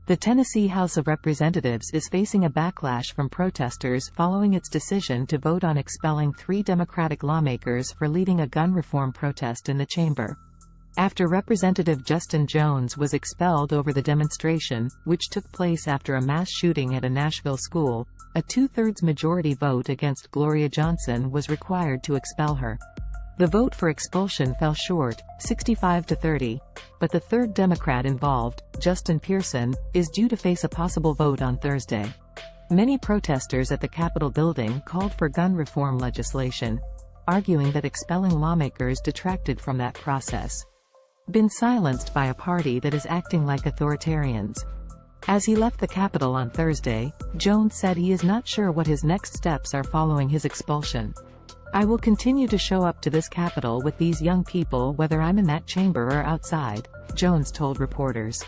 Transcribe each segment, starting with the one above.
The Tennessee House of Representatives is facing a backlash from protesters following its decision to vote on expelling 3 Democratic lawmakers for leading a gun reform protest in the chamber. After Representative Justin Jones was expelled over the demonstration, which took place after a mass shooting at a Nashville school, a 2/3 majority vote against Gloria Johnson was required to expel her. The vote for expulsion fell short, 65-30, but the third Democrat involved, Justin Pearson, is due to face a possible vote on Thursday. Many protesters at the Capitol building called for gun reform legislation, arguing that expelling lawmakers detracted from that process. Been silenced by a party that is acting like authoritarians. As he left the Capitol on Thursday, Jones said he is not sure what his next steps are following his expulsion. "I will continue to show up to this Capitol with these young people whether I'm in that chamber or outside," Jones told reporters.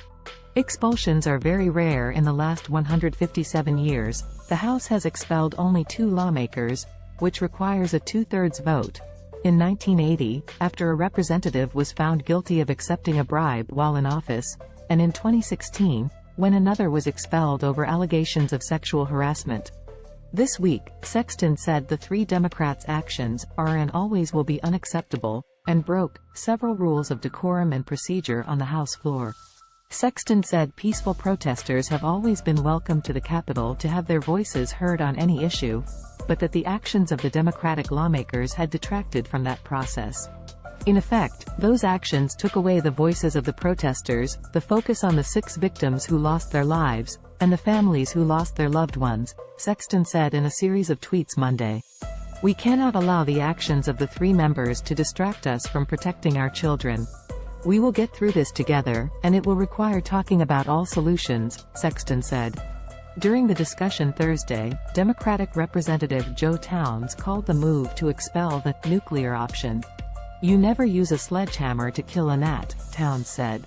Expulsions are very rare in the last 157 years. The House has expelled only 2 lawmakers, which requires a 2/3 vote. In 1980, after a representative was found guilty of accepting a bribe while in office, and in 2016, when another was expelled over allegations of sexual harassment. This week, Sexton said the 3 Democrats' actions are and always will be unacceptable, and broke several rules of decorum and procedure on the House floor. Sexton said peaceful protesters have always been welcome to the Capitol to have their voices heard on any issue, but that the actions of the Democratic lawmakers had detracted from that process. In effect, those actions took away the voices of the protesters, the focus on the 6 victims who lost their lives, and the families who lost their loved ones, Sexton said in a series of tweets Monday. "We cannot allow the actions of the 3 members to distract us from protecting our children. We will get through this together, and it will require talking about all solutions," Sexton said. During the discussion Thursday, Democratic Representative Joe Towns called the move to expel the nuclear option. "You never use a sledgehammer to kill a gnat," Towns said.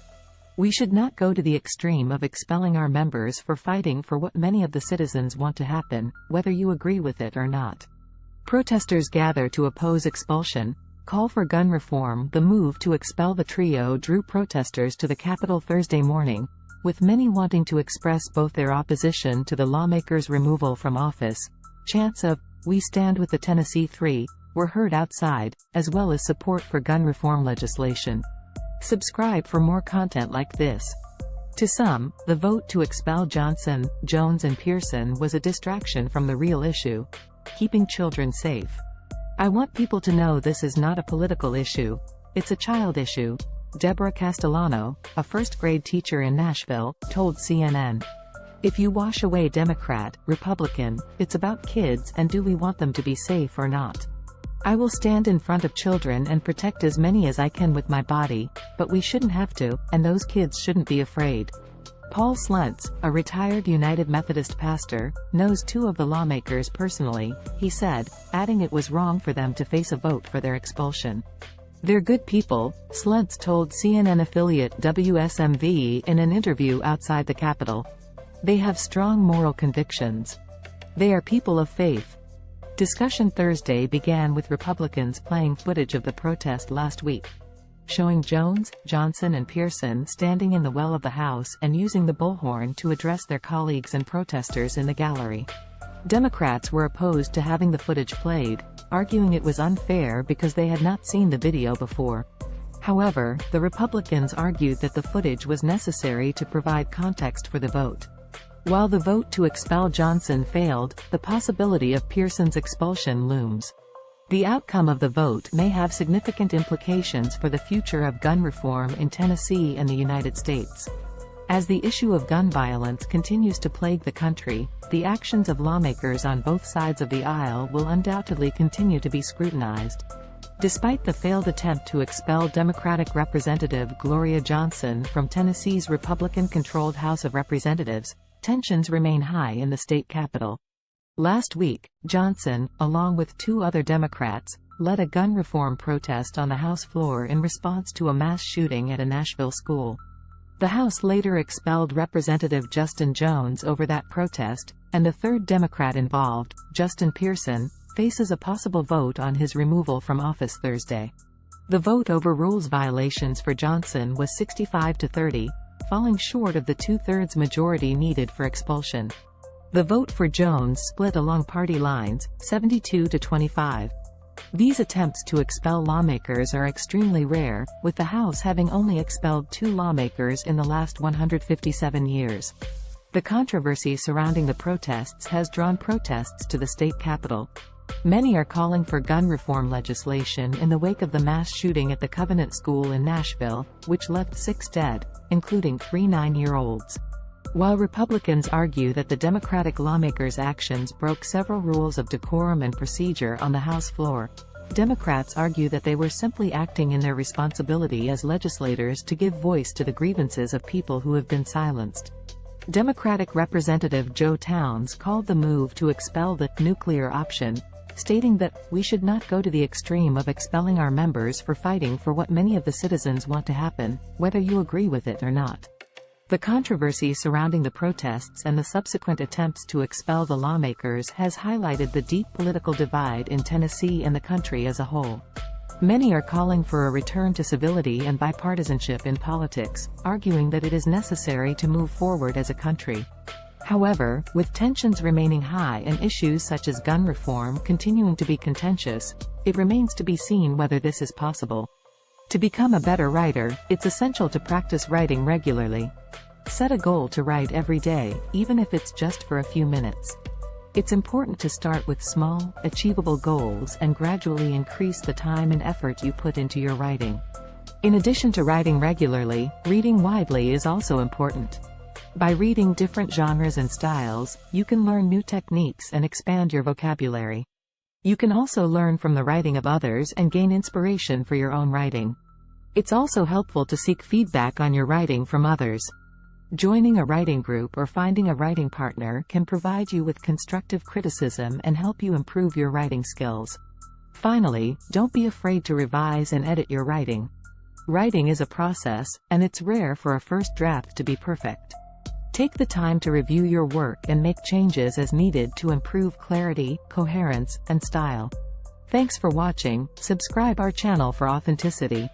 "We should not go to the extreme of expelling our members for fighting for what many of the citizens want to happen, whether you agree with it or not." Protesters gather to oppose expulsion, call for gun reform. The move to expel the trio drew protesters to the Capitol Thursday morning, with many wanting to express both their opposition to the lawmakers' removal from office. Chants of "We stand with the Tennessee 3" were heard outside, as well as support for gun reform legislation. Subscribe for more content like this. To some, the vote to expel Johnson, Jones and Pearson was a distraction from the real issue: keeping children safe. "I want people to know this is not a political issue. It's a child issue," Deborah Castellano, a first-grade teacher in Nashville, told CNN. "If you wash away Democrat, Republican, it's about kids and do we want them to be safe or not? I will stand in front of children and protect as many as I can with my body, but we shouldn't have to, and those kids shouldn't be afraid." Paul Sluntz, a retired United Methodist pastor, knows 2 of the lawmakers personally, he said, adding it was wrong for them to face a vote for their expulsion. "They're good people," Sluntz told CNN affiliate WSMV in an interview outside the Capitol. "They have strong moral convictions. They are people of faith." Discussion Thursday began with Republicans playing footage of the protest last week, showing Jones, Johnson and Pearson standing in the well of the House and using the bullhorn to address their colleagues and protesters in the gallery. Democrats were opposed to having the footage played, arguing it was unfair because they had not seen the video before. However, the Republicans argued that the footage was necessary to provide context for the vote. While the vote to expel Johnson failed, the possibility of Pearson's expulsion looms. The outcome of the vote may have significant implications for the future of gun reform in Tennessee and the United States. As the issue of gun violence continues to plague the country, the actions of lawmakers on both sides of the aisle will undoubtedly continue to be scrutinized. Despite the failed attempt to expel Democratic Representative Gloria Johnson from Tennessee's Republican-controlled House of Representatives, tensions remain high in the state capitol. Last week, Johnson, along with 2 other Democrats, led a gun reform protest on the House floor in response to a mass shooting at a Nashville school. The House later expelled Representative Justin Jones over that protest, and the 3rd Democrat involved, Justin Pearson, faces a possible vote on his removal from office Thursday. The vote over rules violations for Johnson was 65-30, falling short of the two-thirds majority needed for expulsion. The vote for Jones split along party lines, 72 to 25. These attempts to expel lawmakers are extremely rare, with the House having only expelled 2 lawmakers in the last 157 years. The controversy surrounding the protests has drawn protests to the state capitol. Many are calling for gun reform legislation in the wake of the mass shooting at the Covenant School in Nashville, which left 6 dead, including 3 9-year-olds. While Republicans argue that the Democratic lawmakers' actions broke several rules of decorum and procedure on the House floor, Democrats argue that they were simply acting in their responsibility as legislators to give voice to the grievances of people who have been silenced. Democratic Representative Joe Towns called the move to expel the nuclear option, stating that we should not go to the extreme of expelling our members for fighting for what many of the citizens want to happen, whether you agree with it or not. The controversy surrounding the protests and the subsequent attempts to expel the lawmakers has highlighted the deep political divide in Tennessee and the country as a whole. Many are calling for a return to civility and bipartisanship in politics, arguing that it is necessary to move forward as a country. However, with tensions remaining high and issues such as gun reform continuing to be contentious, it remains to be seen whether this is possible. To become a better writer, it's essential to practice writing regularly. Set a goal to write every day, even if it's just for a few minutes. It's important to start with small, achievable goals and gradually increase the time and effort you put into your writing. In addition to writing regularly, reading widely is also important. By reading different genres and styles, you can learn new techniques and expand your vocabulary. You can also learn from the writing of others and gain inspiration for your own writing. It's also helpful to seek feedback on your writing from others. Joining a writing group or finding a writing partner can provide you with constructive criticism and help you improve your writing skills. Finally, don't be afraid to revise and edit your writing. Writing is a process, and it's rare for a first draft to be perfect. Take the time to review your work and make changes as needed to improve clarity, coherence, and style. Thanks for watching. Subscribe our channel for authenticity.